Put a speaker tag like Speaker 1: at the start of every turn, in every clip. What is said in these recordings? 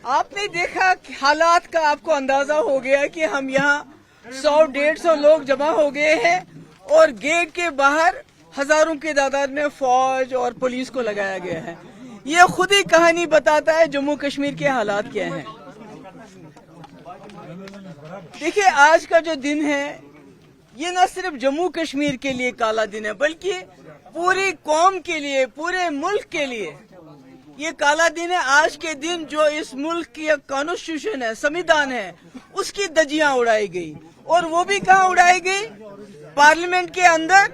Speaker 1: आपने देखा कि हालात का आपको अंदाजा हो गया कि हम यहाँ 100-150 लोग जमा हो गए हैं और गेट के बाहर हजारों की तादाद में फौज और पुलिस को लगाया गया है। ये खुद ही कहानी बताता है जम्मू कश्मीर के हालात क्या हैं। देखिए, आज का जो दिन है ये न सिर्फ जम्मू कश्मीर के लिए काला दिन है, बल्कि पूरी कौम के लिए, पूरे मुल्क के लिए ये काला दिन है। आज के दिन जो इस मुल्क की कॉन्स्टिट्यूशन है, संविधान है, उसकी धज्जियां उड़ाई गई। और वो भी कहाँ उड़ाई गई? पार्लियामेंट के अंदर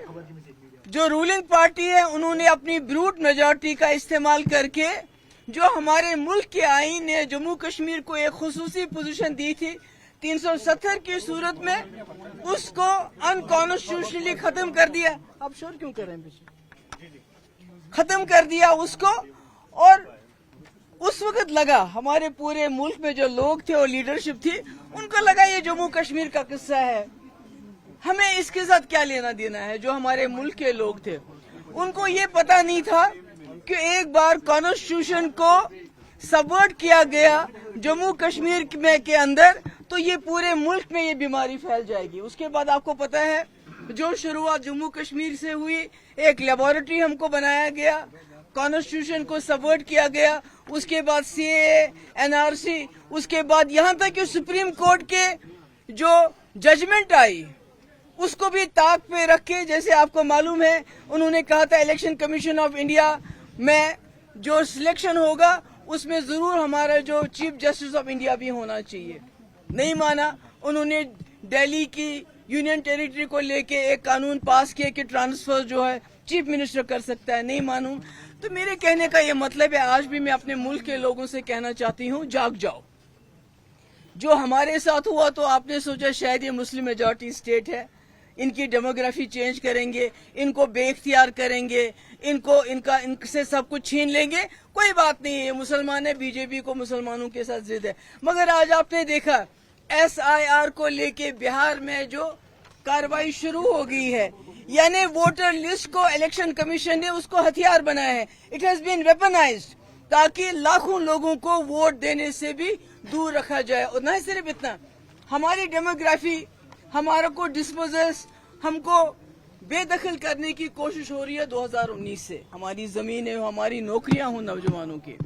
Speaker 1: जो रूलिंग पार्टी है उन्होंने अपनी ब्रूट मेजॉरिटी का इस्तेमाल करके जो हमारे मुल्क के आईन ने जम्मू कश्मीर को एक खुसूसी पोजीशन दी थी 370 की सूरत में, उसको अनकॉन्स्टिट्यूशनली खत्म कर दिया। आप शोर क्यों कर रहे हैं? पीछे खत्म कर दिया उसको। और उस वक्त लगा हमारे पूरे मुल्क में जो लोग थे और लीडरशिप थी, उनको लगा ये जम्मू कश्मीर का किस्सा है, हमें इसके साथ क्या लेना देना है। जो हमारे मुल्क के लोग थे उनको ये पता नहीं था कि एक बार कॉन्स्टिट्यूशन को सबवर्ट किया गया जम्मू कश्मीर में के अंदर तो ये पूरे मुल्क में ये बीमारी फैल जाएगी। उसके बाद आपको पता है जो शुरुआत जम्मू कश्मीर से हुई, एक लेबोरेटरी हमको बनाया गया, कॉन्स्टिट्यूशन को सबवर्ट किया गया, उसके बाद सीएए, एनआरसी, उसके बाद यहाँ तक कि सुप्रीम कोर्ट के जो जजमेंट आई उसको भी ताक पे रख के, जैसे आपको मालूम है उन्होंने कहा था इलेक्शन कमीशन ऑफ इंडिया में जो सिलेक्शन होगा उसमें जरूर हमारा जो चीफ जस्टिस ऑफ इंडिया भी होना चाहिए। नहीं माना। उन्होंने दिल्ली की यूनियन टेरिटरी को लेके एक कानून पास किया कि ट्रांसफर जो है चीफ मिनिस्टर कर सकता है। नहीं मानूं। तो मेरे कहने का ये मतलब है, आज भी मैं अपने मुल्क के लोगों से कहना चाहती हूँ, जाग जाओ। जो हमारे साथ हुआ तो आपने सोचा शायद ये मुस्लिम मेजॉरिटी स्टेट है, इनकी डेमोग्राफी चेंज करेंगे, इनको बेख्तियार करेंगे, इनसे सब कुछ छीन लेंगे। कोई बात नहीं है, मुसलमान है, बीजेपी को मुसलमानों के साथ जिद है। मगर आज आपने देखा एसआईआर को लेके बिहार में जो कार्रवाई शुरू हो गई है, यानी वोटर लिस्ट को इलेक्शन कमीशन ने उसको हथियार बनाया है। इट हैज बीन वेपनाइज्ड ताकि लाखों लोगों को वोट देने से भी दूर रखा जाए। और न सिर्फ इतना, हमारी डेमोग्राफी, हमारा को डिस्पोजल्स, हमको बेदखल करने की कोशिश हो रही है 2019 से। हमारी जमीनें हो, हमारी नौकरियां हो नौजवानों की,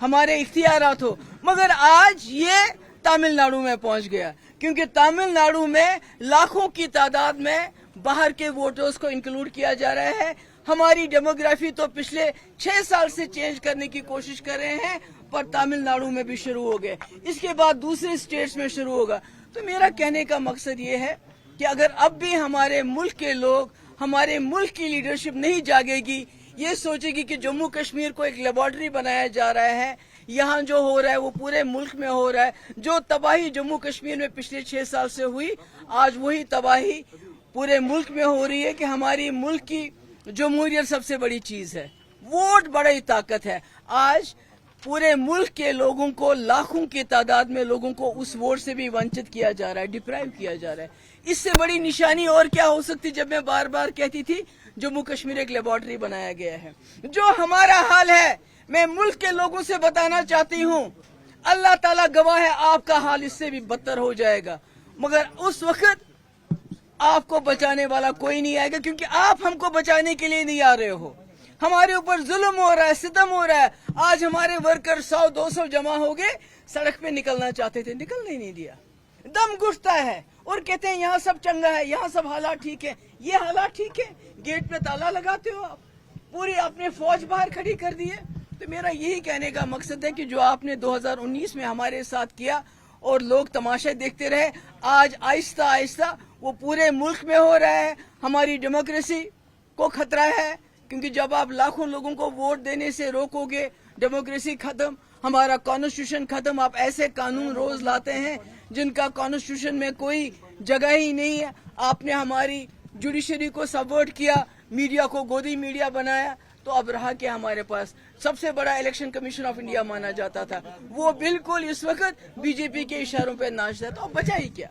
Speaker 1: हमारे इख्तियारात हो। मगर आज ये तमिलनाडु में पहुंच गया, क्योंकि तमिलनाडु में लाखों की तादाद में बाहर के वोटर्स को इंक्लूड किया जा रहा है। हमारी डेमोग्राफी तो पिछले 6 साल से चेंज करने की कोशिश कर रहे हैं, पर तमिलनाडु में भी शुरू हो गए, इसके बाद दूसरे स्टेट्स में शुरू होगा। तो मेरा कहने का मकसद ये है कि अगर अब भी हमारे मुल्क के लोग, हमारे मुल्क की लीडरशिप नहीं जागेगी, ये सोचेगी कि जम्मू कश्मीर को एक लेबोरेटरी बनाया जा रहा है, यहाँ जो हो रहा है वो पूरे मुल्क में हो रहा है, जो तबाही जम्मू कश्मीर में पिछले 6 साल से हुई, आज वही तबाही पूरे मुल्क में हो रही है। कि हमारी मुल्क की जमहूरियत सबसे बड़ी चीज है, वोट बड़ी ताकत है। आज पूरे मुल्क के लोगों को, लाखों की तादाद में लोगों को उस वोट से भी वंचित किया जा रहा है, डिप्राइव किया जा रहा है। इससे बड़ी निशानी और क्या हो सकती? जब मैं बार बार कहती थी जम्मू कश्मीर एक लेबोरेटरी बनाया गया है। जो हमारा हाल है, मैं मुल्क के लोगों से बताना चाहती हूँ, अल्लाह ताला गवाह है, आपका हाल इससे भी बदतर हो जाएगा। मगर उस वक्त आपको बचाने वाला कोई नहीं आएगा, क्योंकि आप हमको बचाने के लिए नहीं आ रहे हो। हमारे ऊपर जुल्म हो रहा है, सितम हो रहा है। आज हमारे वर्कर 100-200 जमा हो गए, सड़क पे निकलना चाहते थे, निकलने ही नहीं दिया। दम घुटता है और कहते हैं यहाँ सब चंगा है, यहाँ सब हालात ठीक है। ये हालात ठीक है? गेट पे ताला लगाते हो आप, पूरी आपने फौज बाहर खड़ी कर दी है। तो मेरा यही कहने का मकसद है कि जो आपने 2019 में हमारे साथ किया और लोग तमाशा देखते रहे, आज आहिस्ता आहिस्ता वो पूरे मुल्क में हो रहा है। हमारी डेमोक्रेसी को खतरा है, क्योंकि जब आप लाखों लोगों को वोट देने से रोकोगे, डेमोक्रेसी खत्म, हमारा कॉन्स्टिट्यूशन खत्म। आप ऐसे कानून रोज लाते हैं जिनका कॉन्स्टिट्यूशन में कोई जगह ही नहीं है। आपने हमारी जुडिशरी को सबवर्ट किया, मीडिया को गोदी मीडिया बनाया। तो अब रहा क्या हमारे पास? सबसे बड़ा इलेक्शन कमीशन ऑफ इंडिया माना जाता था, वो बिल्कुल इस वक्त बीजेपी के इशारों पर नाचता है। तो अब बचा ही क्या?